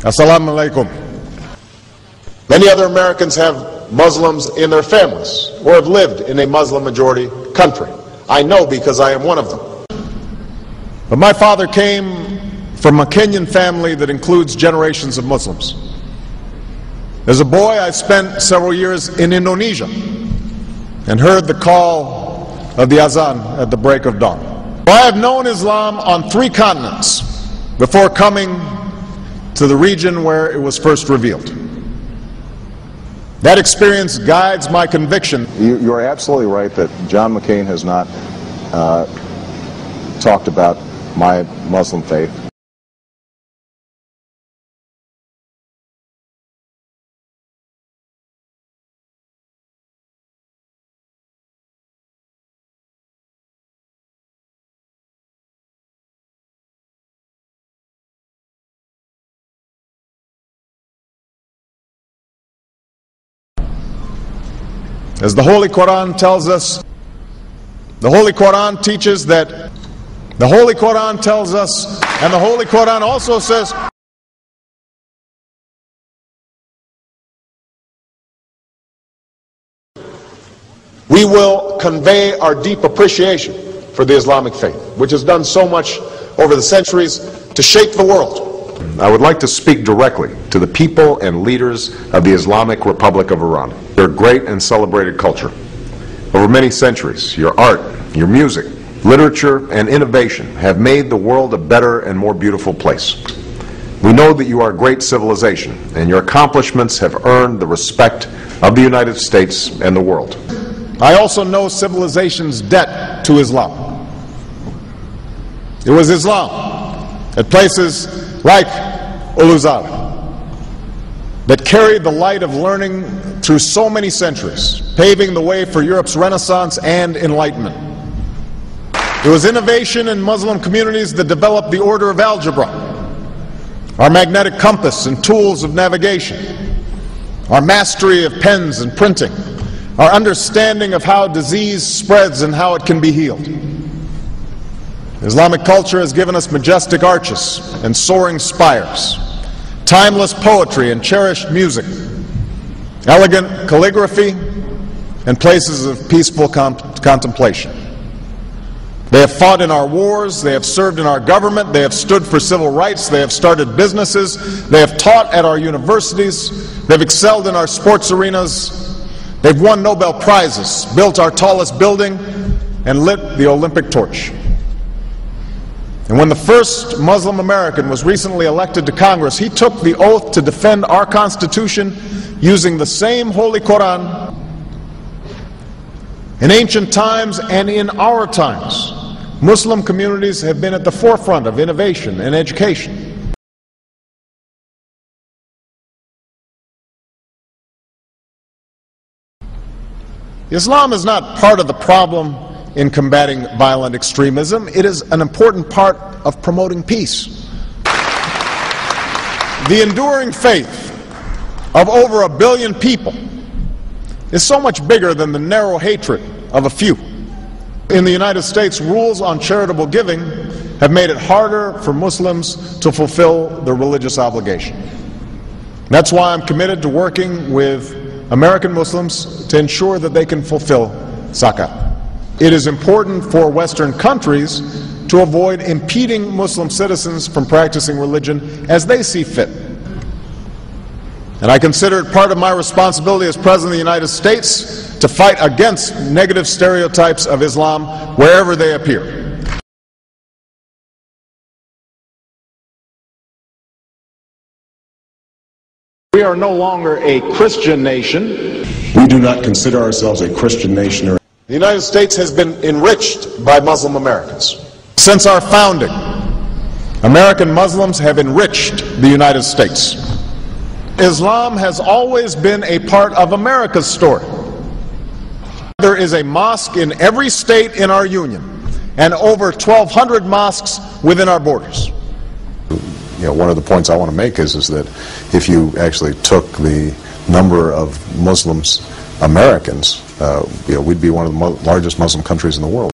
Assalamu alaikum. Many other Americans have Muslims in their families or have lived in a Muslim majority country. I know because I am one of them. But my father came from a Kenyan family that includes generations of Muslims. As a boy, I spent several years in Indonesia and heard the call of the azan at the break of dawn. I have known Islam on 3 continents before coming to the region where it was first revealed. That experience guides my conviction. You're absolutely right that John McCain has not talked about my Muslim faith. As the Holy Quran tells us, the Holy Quran teaches that, the Holy Quran tells us, and the Holy Quran also says, we will convey our deep appreciation for the Islamic faith, which has done so much over the centuries to shape the world. I would like to speak directly to the people and leaders of the Islamic Republic of Iran. Their great and celebrated culture. Over many centuries, your art, your music, literature, and innovation have made the world a better and more beautiful place. We know that you are a great civilization, and your accomplishments have earned the respect of the United States and the world. I also know civilization's debt to Islam. It was Islam at places like Uluzar that carried the light of learning through so many centuries, paving the way for Europe's Renaissance and Enlightenment. It was innovation in Muslim communities that developed the order of algebra, our magnetic compass and tools of navigation, our mastery of pens and printing, our understanding of how disease spreads and how it can be healed. Islamic culture has given us majestic arches and soaring spires, timeless poetry and cherished music, elegant calligraphy, and places of peaceful contemplation. They have fought in our wars, they have served in our government, they have stood for civil rights, they have started businesses, they have taught at our universities, they've excelled in our sports arenas, they've won Nobel Prizes, built our tallest building, and lit the Olympic torch. And when the first Muslim American was recently elected to Congress, he took the oath to defend our Constitution using the same Holy Quran. In ancient times and in our times, Muslim communities have been at the forefront of innovation and education. Islam is not part of the problem in combating violent extremism. It is an important part of promoting peace. The enduring faith of over 1 billion people is so much bigger than the narrow hatred of a few. In the United States, rules on charitable giving have made it harder for Muslims to fulfill their religious obligation. That's why I'm committed to working with American Muslims to ensure that they can fulfill zakat. It is important for Western countries to avoid impeding Muslim citizens from practicing religion as they see fit. And I consider it part of my responsibility as President of the United States to fight against negative stereotypes of Islam wherever they appear. We are no longer a Christian nation. We do not consider ourselves a Christian nation. The United States has been enriched by Muslim Americans. Since our founding, American Muslims have enriched the United States. Islam has always been a part of America's story. There is a mosque in every state in our union and over 1,200 mosques within our borders. One of the points I want to make is that if you actually took the number of Muslims Americans, we'd be one of the largest Muslim countries in the world.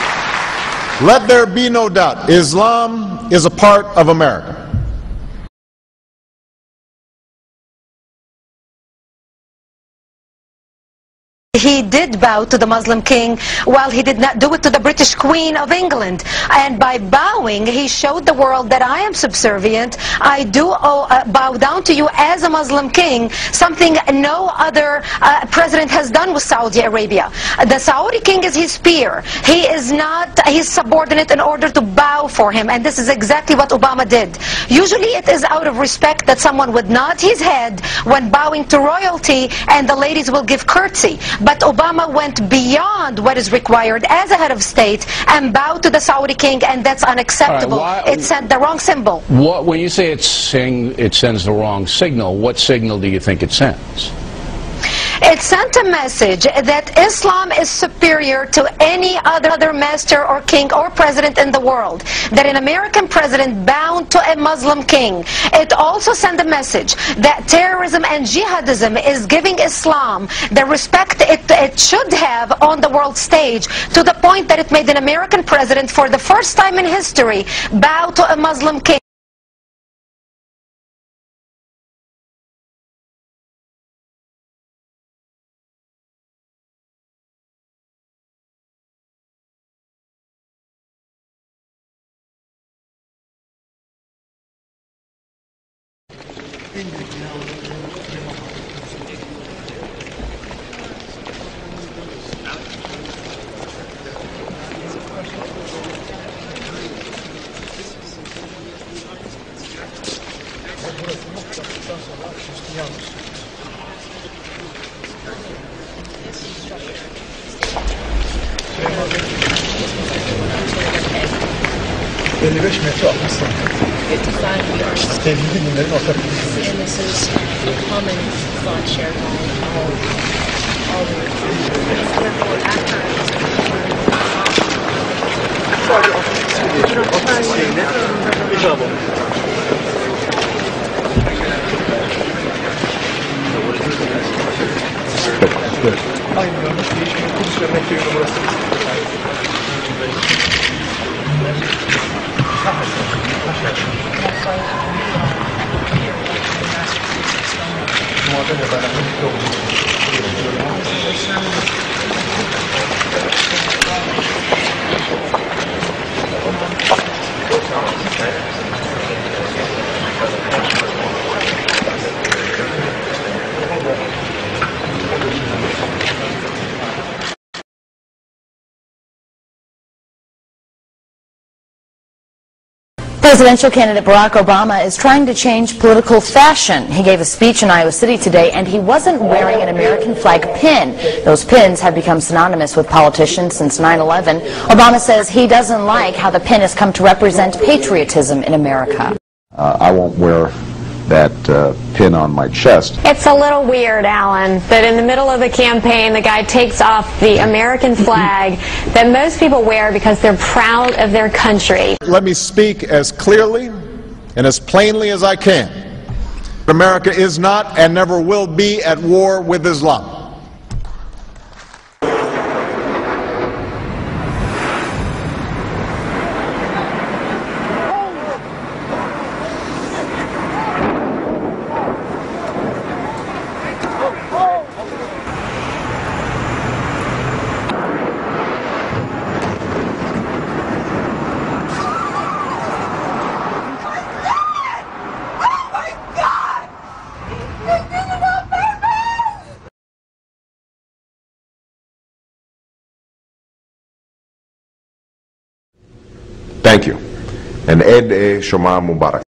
Let there be no doubt, Islam is a part of America. He did bow to the Muslim king, while he did not do it to the British Queen of England. And by bowing, he showed the world that I am subservient. I do bow down to you as a Muslim king, something no other president has done with Saudi Arabia. The Saudi king is his peer. He is not his subordinate in order to bow for him. And this is exactly what Obama did. Usually it is out of respect that someone would nod his head when bowing to royalty, and the ladies will give curtsy. But Obama went beyond what is required as a head of state and bowed to the Saudi king, and that's unacceptable. It sent the wrong symbol. When you say it sends the wrong signal, what signal do you think it sends? It sent a message that Islam is superior to any other master or king or president in the world, that an American president bowed to a Muslim king. It also sent a message that terrorism and jihadism is giving Islam the respect it should have on the world stage, to the point that it made an American president, for the first time in history, bow to a Muslim king. And this is a common thought shared by all Presidential candidate Barack Obama is trying to change political fashion. He gave a speech in Iowa City today, and he wasn't wearing an American flag pin. Those pins have become synonymous with politicians since 9/11. Obama says he doesn't like how the pin has come to represent patriotism in America. I won't wear that pin on my chest. It's a little weird, Alan, that in the middle of the campaign the guy takes off the American flag that most people wear because they're proud of their country. Let me speak as clearly and as plainly as I can. America is not and never will be at war with Islam. Thank you. And Eid Shoma Mubarak.